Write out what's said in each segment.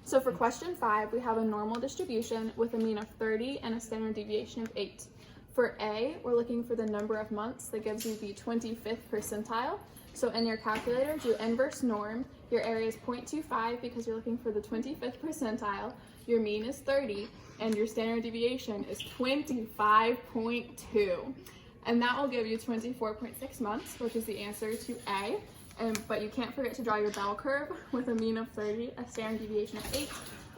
So for question 5, we have a normal distribution with a mean of 30 and a standard deviation of 8. For A, we're looking for the number of months that gives you the 25th percentile. So in your calculator, do inverse norm. Your area is 0.25 because you're looking for the 25th percentile. Your mean is 30, and your standard deviation is 25.2. And that will give you 24.6 months, which is the answer to A. But you can't forget to draw your bell curve with a mean of 30, a standard deviation of 8,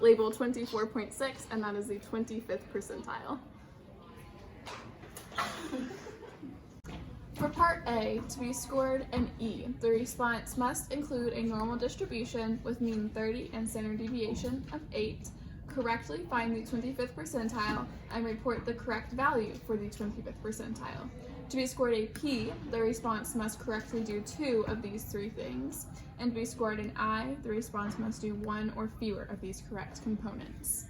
labeled 24.6, and that is the 25th percentile. For part A, to be scored an E, the response must include a normal distribution with mean 30 and standard deviation of 8, correctly find the 25th percentile, and report the correct value for the 25th percentile. To be scored a P, the response must correctly do 2 of these 3 things, and to be scored an I, the response must do 1 or fewer of these correct components.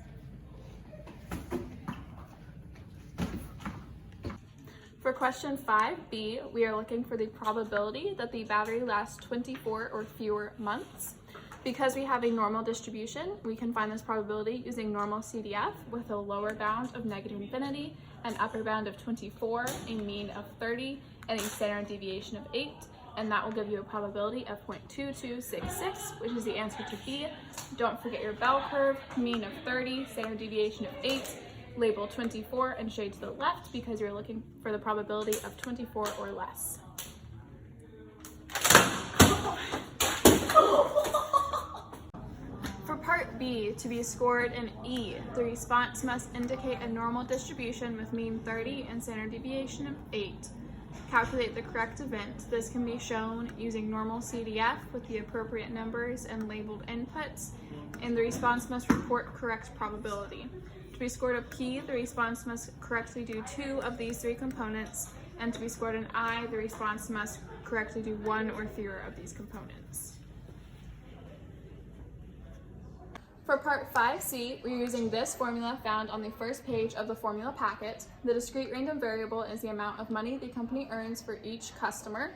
For question 5B, we are looking for the probability that the battery lasts 24 or fewer months. Because we have a normal distribution, we can find this probability using normal CDF with a lower bound of negative infinity, an upper bound of 24, a mean of 30, and a standard deviation of 8, and that will give you a probability of 0.2266, which is the answer to B. Don't forget your bell curve, mean of 30, standard deviation of 8, label 24 and shade to the left because you're looking for the probability of 24 or less. For part B, to be scored an E, the response must indicate a normal distribution with mean 30 and standard deviation of 8. Calculate the correct event. This can be shown using normal CDF with the appropriate numbers and labeled inputs, and the response must report correct probability. To be scored a P, the response must correctly do 2 of these 3 components, and to be scored an I, the response must correctly do 1 or fewer of these components. For part 5C, we're using this formula found on the first page of the formula packet. The discrete random variable is the amount of money the company earns for each customer.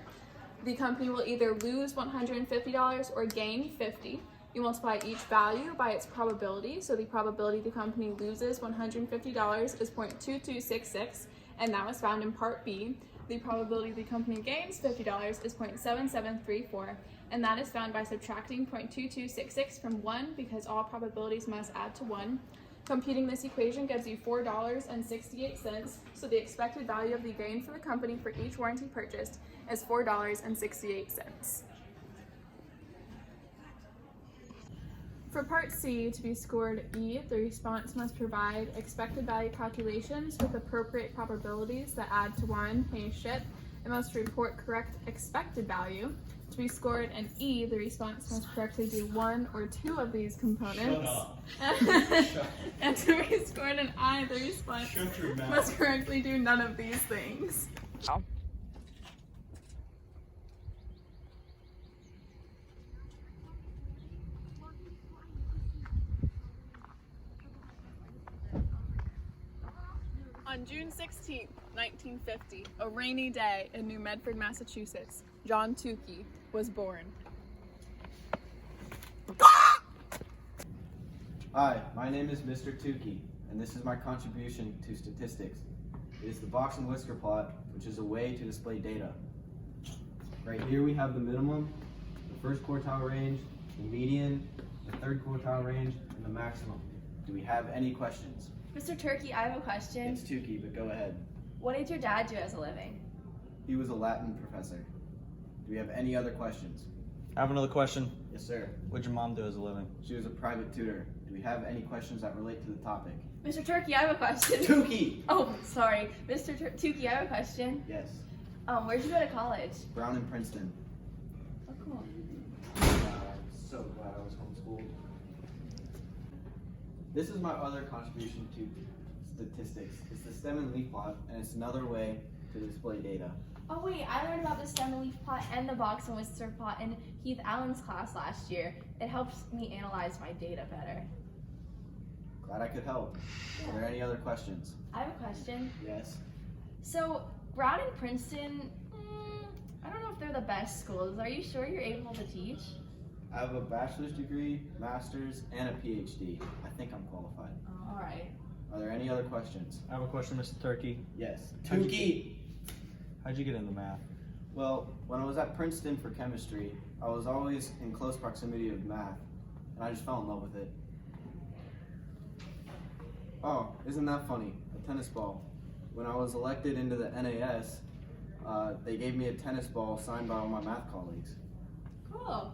The company will either lose $150 or gain $50. You multiply each value by its probability. So the probability the company loses $150 is 0.2266, and that was found in part B. The probability the company gains $50 is 0.7734, and that is found by subtracting 0.2266 from 1 because all probabilities must add to 1. Computing this equation gives you $4.68, so the expected value of the gain for the company for each warranty purchased is $4.68. For part C, to be scored E, the response must provide expected value calculations with appropriate probabilities that add to 1 a ship. It must report correct expected value. To be scored an E, the response must correctly do 1 or 2 of these components. And to be scored an I, the response must correctly do none of these things. On June 16, 1950, a rainy day in New Medford, Massachusetts, John Tukey was born. Hi, my name is Mr. Tukey, and this is my contribution to statistics. It is the box and whisker plot, which is a way to display data. Right here we have the minimum, the first quartile range, the median, the third quartile range, and the maximum. Do we have any questions? Mr. Turkey, I have a question. It's Tukey, but go ahead. What did your dad do as a living? He was a Latin professor. Do we have any other questions? I have another question. Yes, sir. What'd your mom do as a living? She was a private tutor. Do we have any questions that relate to the topic? Mr. Turkey, I have a question. Tukey! Oh, sorry. Mr. Tukey, I have a question. Yes. Where'd you go to college? Brown and Princeton. Oh, cool. I'm so glad I was homeschooled. This is my other contribution to statistics. It's the stem and leaf plot, and it's another way to display data. Oh wait, I learned about the stem and leaf plot and the box and whisker plot in Heath Allen's class last year. It helps me analyze my data better. Glad I could help. Are there any other questions? I have a question. Yes. So, Brown and Princeton, I don't know if they're the best schools. Are you sure you're able to teach? I have a bachelor's degree, master's, and a PhD. I think I'm qualified. All right. Are there any other questions? I have a question, Mr. Turkey. Yes. How'd you Tukey! How'd you get into math? Well, when I was at Princeton for chemistry, I was always in close proximity of math, and I just fell in love with it. Oh, isn't that funny? A tennis ball. When I was elected into the NAS, they gave me a tennis ball signed by all my math colleagues. Cool.